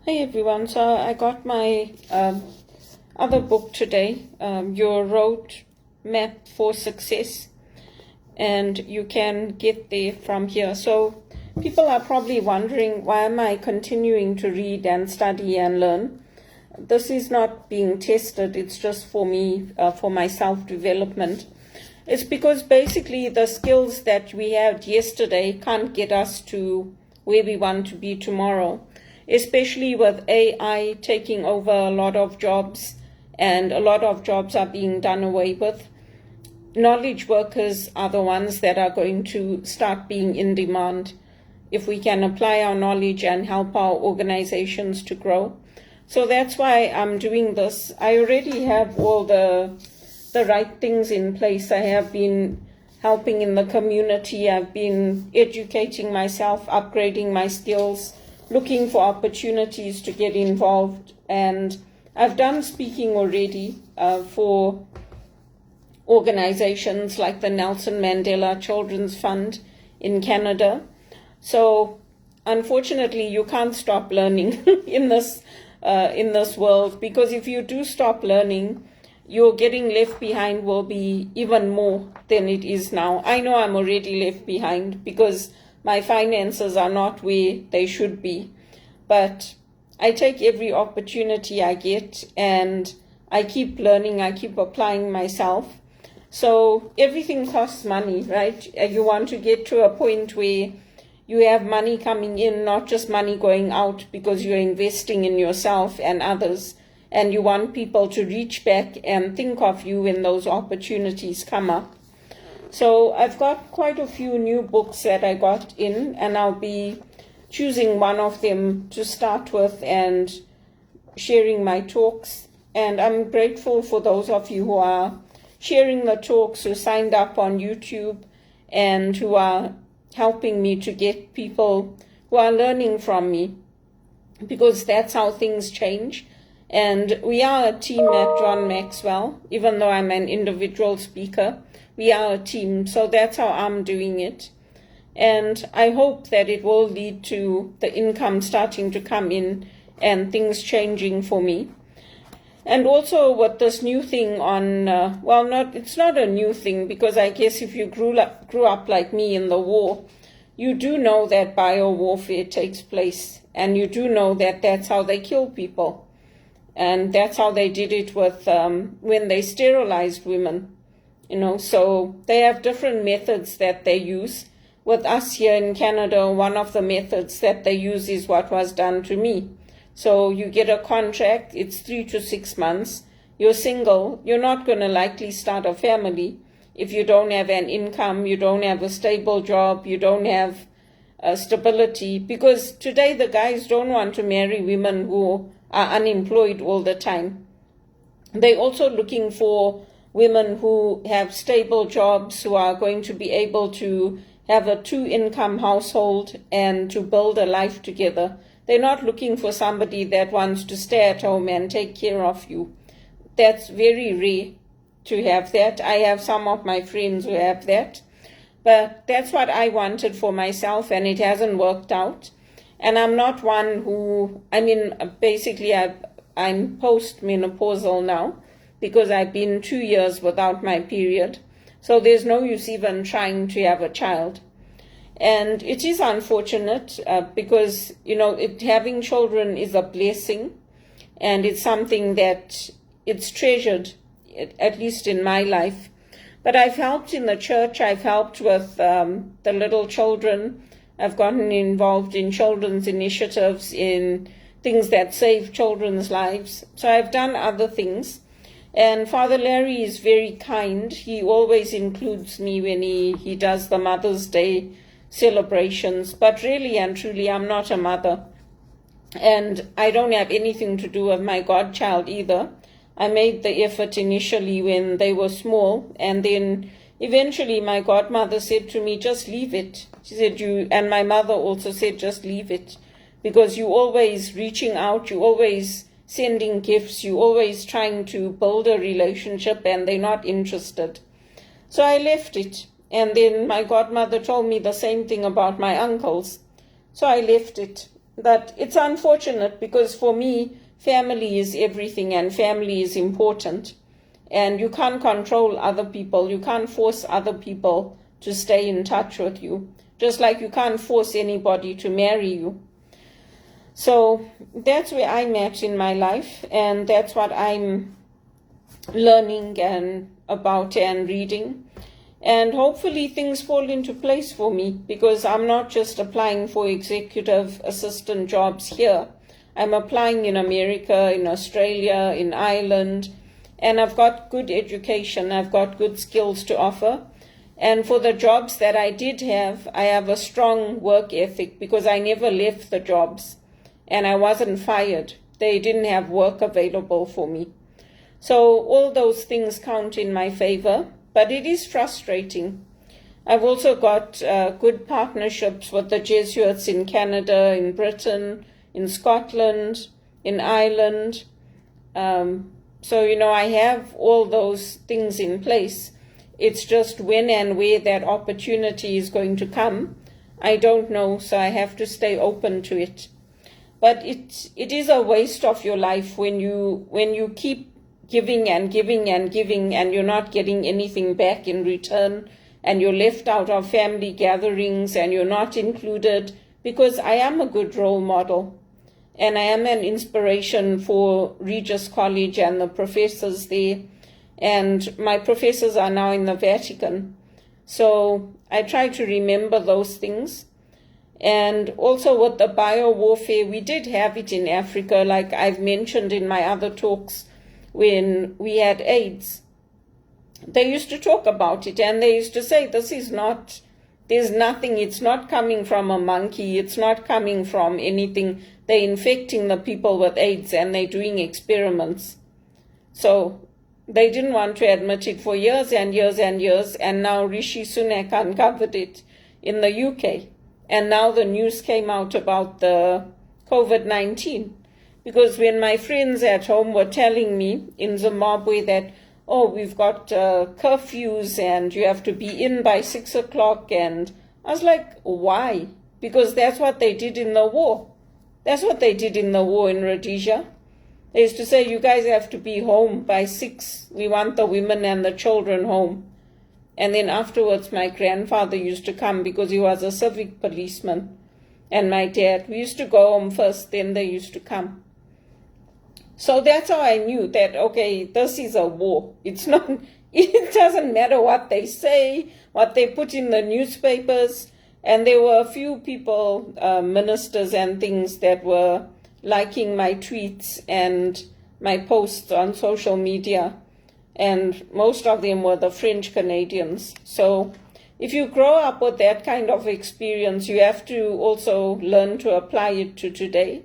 Hey everyone, so I got my other book today, Your Road Map for Success, and you can get there from here. So people are probably wondering, why am I continuing to read and study and learn? This is not being tested, it's just for me, for my self-development. It's because basically the skills that we had yesterday can't get us to where we want to be tomorrow. Especially with AI taking over a lot of jobs, and a lot of jobs are being done away with. Knowledge workers are the ones that are going to start being in demand if we can apply our knowledge and help our organizations to grow. So that's why I'm doing this. I already have all the right things in place. I have been helping in the community. I've been educating myself, upgrading my skills, looking for opportunities to get involved, and I've done speaking already for organizations like the Nelson Mandela Children's Fund in Canada. So unfortunately, you can't stop learning in this world, because if you do stop learning, your getting left behind will be even more than it is now. I know I'm already left behind because my finances are not where they should be, but I take every opportunity I get and I keep learning, I keep applying myself. So everything costs money, right? You want to get to a point where you have money coming in, not just money going out, because you're investing in yourself and others, and you want people to reach back and think of you when those opportunities come up. So I've got quite a few new books that I got in, and I'll be choosing one of them to start with and sharing my talks. And I'm grateful for those of you who are sharing the talks, who signed up on YouTube, and who are helping me to get people who are learning from me, because that's how things change. And we are a team at John Maxwell, even though I'm an individual speaker. We are a team, so that's how I'm doing it. And I hope that it will lead to the income starting to come in and things changing for me. And also with this new thing on, it's not a new thing, because I guess if you grew up like me in the war, you do know that biowarfare takes place, and you do know that that's how they kill people. And that's how they did it with when they sterilized women. So they have different methods that they use. With us here in Canada, one of the methods that they use is what was done to me. So you get a contract, it's 3 to 6 months, you're single, you're not going to likely start a family if you don't have an income, you don't have a stable job, you don't have stability, because today the guys don't want to marry women who are unemployed all the time. They're also looking for women who have stable jobs, who are going to be able to have a 2-income household and to build a life together. They're not looking for somebody that wants to stay at home and take care of you. That's very rare to have that. I have some of my friends who have that, but that's what I wanted for myself, and it hasn't worked out. And I'm not one who, basically I'm post-menopausal now, because I've been 2 years without my period. So there's no use even trying to have a child. And it is unfortunate because, having children is a blessing, and it's something that it's treasured, at least in my life. But I've helped in the church, I've helped with the little children. I've gotten involved in children's initiatives, in things that save children's lives. So I've done other things. And Father Larry is very kind. He always includes me when he does the Mother's Day celebrations. But really and truly, I'm not a mother. And I don't have anything to do with my godchild either. I made the effort initially when they were small, and then eventually my godmother said to me, just leave it. She said, and my mother also said, just leave it, because you're always reaching out, you're always sending gifts, you're always trying to build a relationship, and they're not interested. So I left it. And then my godmother told me the same thing about my uncles. So I left it. But it's unfortunate because for me, family is everything and family is important. And you can't control other people. You can't force other people to stay in touch with you. Just like you can't force anybody to marry you. So that's where I'm at in my life, and that's what I'm learning and about and reading. And hopefully things fall into place for me, because I'm not just applying for executive assistant jobs here. I'm applying in America, in Australia, in Ireland, and I've got good education. I've got good skills to offer. And for the jobs that I did have, I have a strong work ethic because I never left the jobs and I wasn't fired. They didn't have work available for me. So all those things count in my favor, but it is frustrating. I've also got good partnerships with the Jesuits in Canada, in Britain, in Scotland, in Ireland. So, I have all those things in place. It's just when and where that opportunity is going to come, I don't know, so I have to stay open to it. But it is a waste of your life when you keep giving and giving and giving and you're not getting anything back in return, and you're left out of family gatherings and you're not included, because I am a good role model and I am an inspiration for Regis College and the professors there, and my professors are now in the Vatican. So I try to remember those things. And also with the biowarfare, we did have it in Africa, like I've mentioned in my other talks, when we had AIDS. They used to talk about it and they used to say, there's nothing, it's not coming from a monkey, it's not coming from anything. They're infecting the people with AIDS and they're doing experiments. So they didn't want to admit it for years and years and years, and now Rishi Sunak uncovered it in the UK. And now the news came out about the COVID-19. Because when my friends at home were telling me in Zimbabwe that, we've got curfews and you have to be in by 6 o'clock, and I was like, why? Because that's what they did in the war. That's what they did in the war in Rhodesia. They used to say, you guys have to be home by 6. We want the women and the children home. And then afterwards, my grandfather used to come because he was a civic policeman. And my dad, we used to go home first, then they used to come. So that's how I knew that, okay, this is a war. It doesn't matter what they say, what they put in the newspapers. And there were a few people, ministers and things, that were liking my tweets and my posts on social media. And most of them were the French Canadians. So if you grow up with that kind of experience, you have to also learn to apply it to today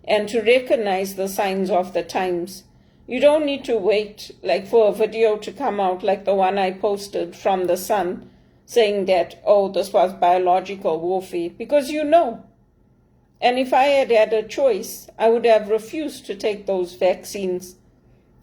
and to recognize the signs of the times. You don't need to wait for a video to come out like the one I posted from the Sun saying that, this was biological warfare, because you know. And if I had had a choice, I would have refused to take those vaccines.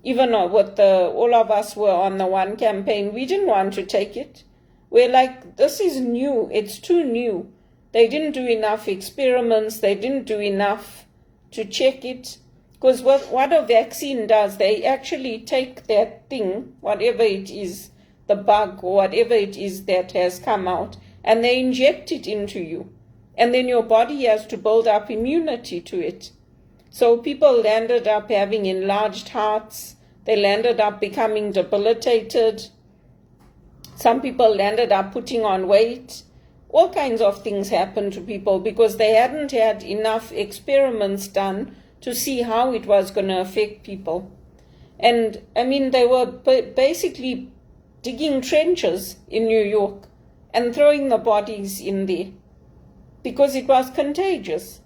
Even with all of us were on the one campaign, we didn't want to take it. We're like, this is new, it's too new. They didn't do enough experiments, they didn't do enough to check it. Because what a vaccine does, they actually take that thing, whatever it is, the bug or whatever it is that has come out, and they inject it into you. And then your body has to build up immunity to it. So people landed up having enlarged hearts. They landed up becoming debilitated. Some people landed up putting on weight. All kinds of things happened to people because they hadn't had enough experiments done to see how it was going to affect people. And they were basically digging trenches in New York and throwing the bodies in there because it was contagious.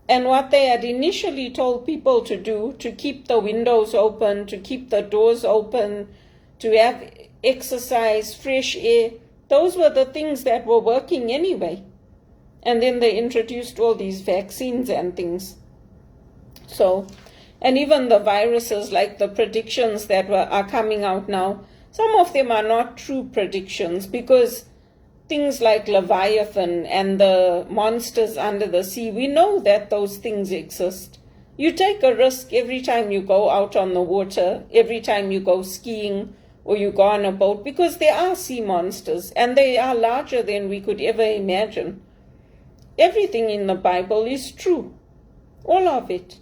And what they had initially told people to do, to keep the windows open, to keep the doors open, to have exercise, fresh air, those were the things that were working anyway. And then they introduced all these vaccines and things. So, and even the viruses, like the predictions that are coming out now, some of them are not true predictions because things like Leviathan and the monsters under the sea, we know that those things exist. You take a risk every time you go out on the water, every time you go skiing or you go on a boat, because there are sea monsters and they are larger than we could ever imagine. Everything in the Bible is true, all of it.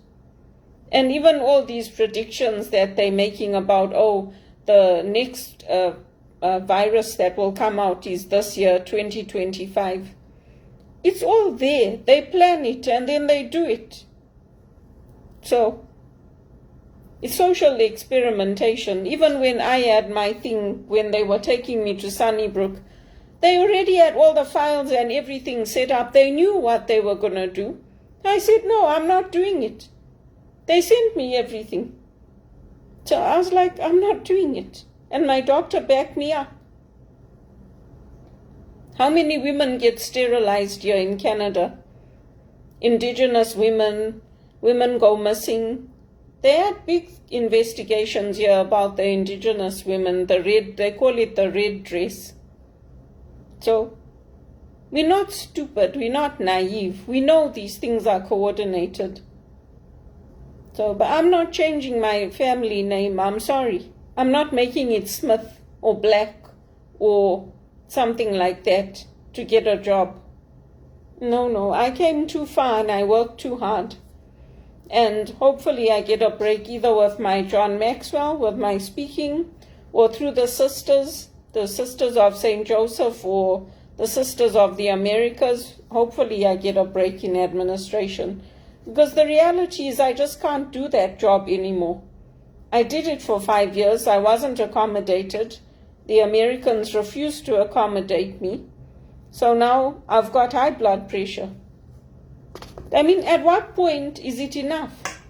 And even all these predictions that they're making about, the next virus that will come out is this year, 2025. It's all there. They plan it and then they do it. So it's social experimentation. Even when I had my thing, when they were taking me to Sunnybrook, they already had all the files and everything set up. They knew what they were going to do. I said, no, I'm not doing it. They sent me everything. So I was like, I'm not doing it. And my doctor backed me up. How many women get sterilized here in Canada? Indigenous women, women go missing. They had big investigations here about the indigenous women, they call it the red dress. So we're not stupid, we're not naive. We know these things are coordinated. So, but I'm not changing my family name, I'm sorry. I'm not making it Smith or Black or something like that to get a job. No, I came too far and I worked too hard. And hopefully I get a break either with my John Maxwell, with my speaking, or through the Sisters of St. Joseph, or the Sisters of the Americas. Hopefully I get a break in administration. Because the reality is I just can't do that job anymore. I did it for 5 years. I wasn't accommodated. The Americans refused to accommodate me. So now I've got high blood pressure. I mean, at what point is it enough?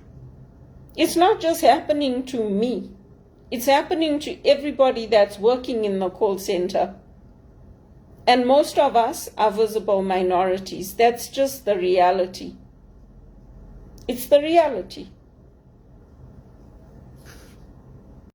It's not just happening to me. It's happening to everybody that's working in the call center. And most of us are visible minorities. That's just the reality. It's the reality.